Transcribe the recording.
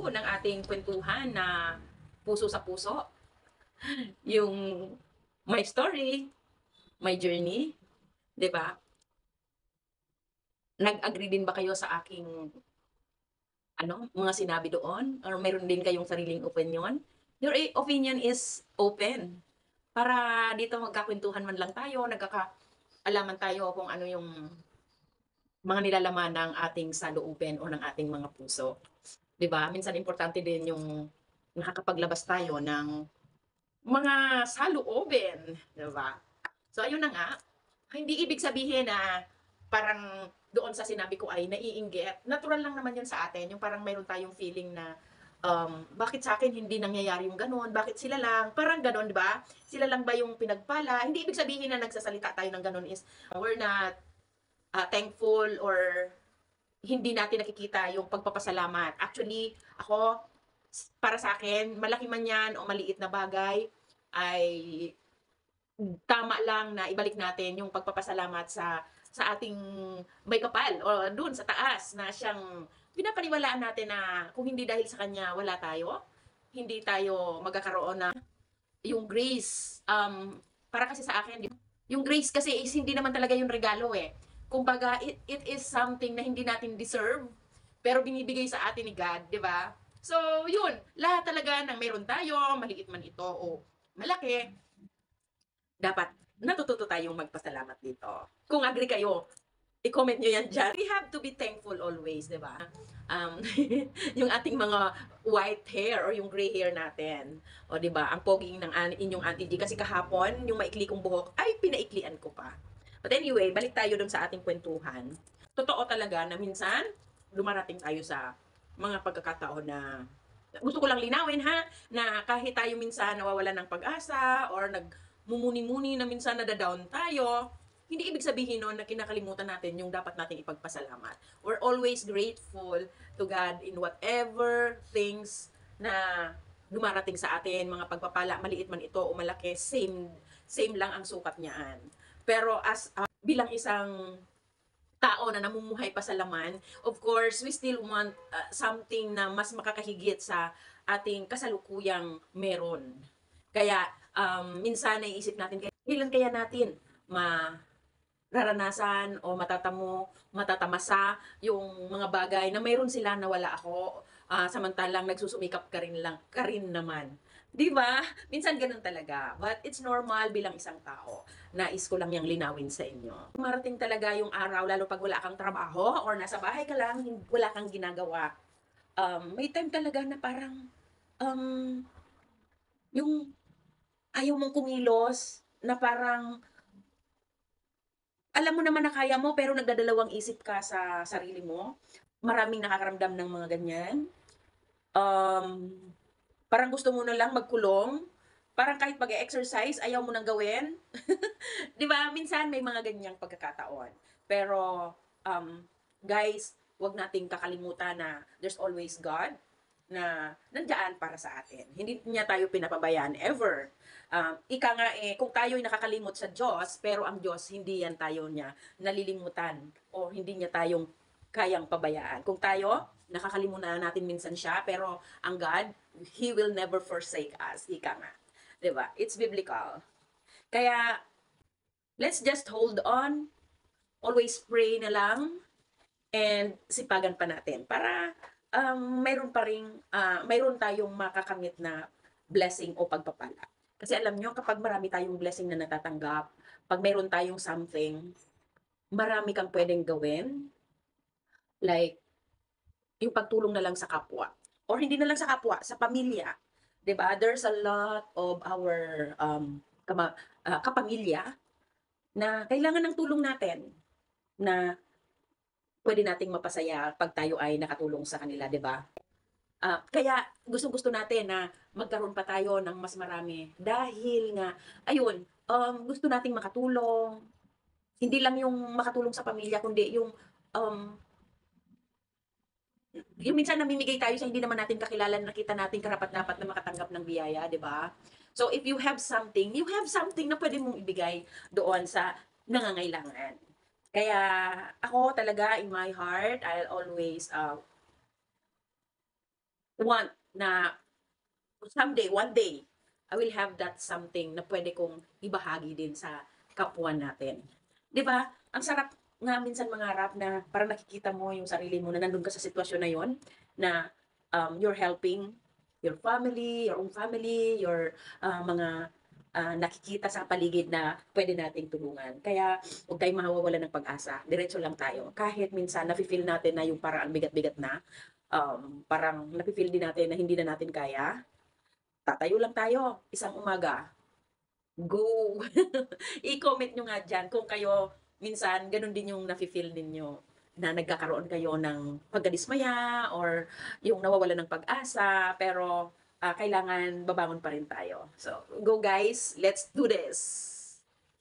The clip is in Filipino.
2 ng ating kwentuhan na puso sa puso. Yung my story, my journey, 'di ba? Nag-agree din ba kayo sa aking mga sinabi doon or meron din kayong sariling opinyon? Your opinion is open para dito magkakwentuhan man lang tayo, nagkakaalaman tayo kung ano yung mga nilalaman ng ating saloobin o ng ating mga puso. 'Di ba? Minsan importante din yung nakakapaglabas tayo ng mga saloobin, 'di ba? So ayun na nga, hindi ibig sabihin na parang doon sa sinabi ko ay naiinggit. Natural lang naman 'yun sa atin, yung parang mayroon tayong feeling na bakit sa akin hindi nangyayari yung gano'n, bakit sila lang, parang gano'n, 'di ba? Sila lang ba yung pinagpala? Hindi ibig sabihin na nagsasalita tayo ng gano'n is we're not thankful or hindi natin nakikita yung pagpapasalamat. Actually, ako, para sa akin, malaki man yan o maliit na bagay, ay tama lang na ibalik natin yung pagpapasalamat sa ating may kapal o dun sa taas na siyang pinapaniwalaan natin na kung hindi dahil sa kanya wala tayo, hindi tayo magkakaroon na yung grace. Para kasi sa akin, yung grace kasi is hindi naman talaga yung regalo eh. Kumbaga, it is something na hindi natin deserve, pero binibigay sa atin ni God, di ba? So, yun, lahat talaga ng meron tayo, maliit man ito o malaki, dapat natututo tayong magpasalamat dito. Kung agree kayo, i-comment nyo yan dyan. We have to be thankful always, di ba? Um, yung ating mga white hair or yung gray hair natin. O di ba? Ang poging ng inyong Auntie G. Kasi kahapon, yung maikli kong buhok, ay pinaiklian ko pa. But anyway, balik tayo dun sa ating kwentuhan. Totoo talaga na minsan, dumarating tayo sa mga pagkakataon na gusto ko lang linawin ha, na kahit tayo minsan nawawalan ng pag-asa or nagmumuni-muni na minsan nadadown tayo, hindi ibig sabihin nun na kinakalimutan natin yung dapat nating ipagpasalamat. We're always grateful to God in whatever things na dumarating sa atin, mga pagpapala, maliit man ito o malaki, same lang ang sukat niyaan. Pero as bilang isang tao na namumuhay pa sa laman, of course, we still want something na mas makakahigit sa ating kasalukuyang meron. Kaya minsan naiisip natin, kailan kaya natin mararanasan o matatamasa yung mga bagay na mayroon sila na wala ako, samantalang nagsusumikap ka rin naman. 'Di ba? Minsan ganoon talaga. But it's normal bilang isang tao. Nais ko lang yang linawin sa inyo. Marating talaga yung araw, lalo pag wala kang trabaho or nasa bahay ka lang, wala kang ginagawa. May time talaga na parang um, yung ayaw mong kumilos, na parang alam mo naman na kaya mo pero nagdadalawang isip ka sa sarili mo. Maraming nakakaramdam ng mga ganyan. Um, Parang gusto mo na lang magkulong. Parang kahit mag-exercise ayaw mo nang gawin. 'Di ba? Minsan may mga ganyang pagkakataon. Pero um, guys, 'wag nating kakalimutan na there's always God na nandiyan para sa atin. Hindi niya tayo pinapabayaan ever. Ika nga kung tayo'y nakakalimot sa Diyos, pero ang Diyos hindi yan tayo niya nalilimutan o hindi niya tayong kayang pabayaan. Kung tayo, nakakalimutan natin minsan siya, pero ang God, He will never forsake us. Ika nga. 'Di ba? It's biblical. Kaya, let's just hold on, always pray na lang, and sipagan pa natin para mayroon tayong makakamit na blessing o pagpapala. Kasi alam nyo, kapag marami tayong blessing na natatanggap, pag mayroon tayong something, marami kang pwedeng gawin, like yung pagtulong na lang sa kapwa. Or hindi na lang sa kapwa, sa pamilya. 'Di ba? There's a lot of our kapamilya na kailangan ng tulong natin na pwede nating mapasaya pag tayo ay nakatulong sa kanila, 'di ba? Kaya gustong-gusto natin na magkaroon pa tayo ng mas marami dahil nga ayun, gusto nating makatulong. Hindi lang yung makatulong sa pamilya kundi um, yung minsan namimigay tayo sa hindi naman natin kakilala na nakita natin karapat-dapat na makatanggap ng biyaya, 'di ba? So if you have something na pwede mong ibigay doon sa nangangailangan. Kaya ako talaga in my heart, I'll always want na someday, one day, I will have that something na pwede kong ibahagi din sa kapwa natin. 'Di ba? Ang sarap nga minsan mangarap na parang nakikita mo yung sarili mo na nandun ka sa sitwasyon na yon na, you're helping your family, your own family, your, mga, nakikita sa paligid na pwede nating tulungan. Kaya huwag tayong mawawalan ng pag-asa, diretso lang tayo. Kahit minsan nafi-feel natin na yung parang ang bigat-bigat na, parang nafi-feel din natin na hindi na natin kaya, tatayo lang tayo, isang umaga, go! I-comment niyo nga diyan kung kayo minsan gano'n din yung nafi-feel ninyo, na nagkakaroon kayo ng pagkadismaya or yung nawawalan ng pag-asa, pero, kailangan babangon pa rin tayo. So, go guys, let's do this!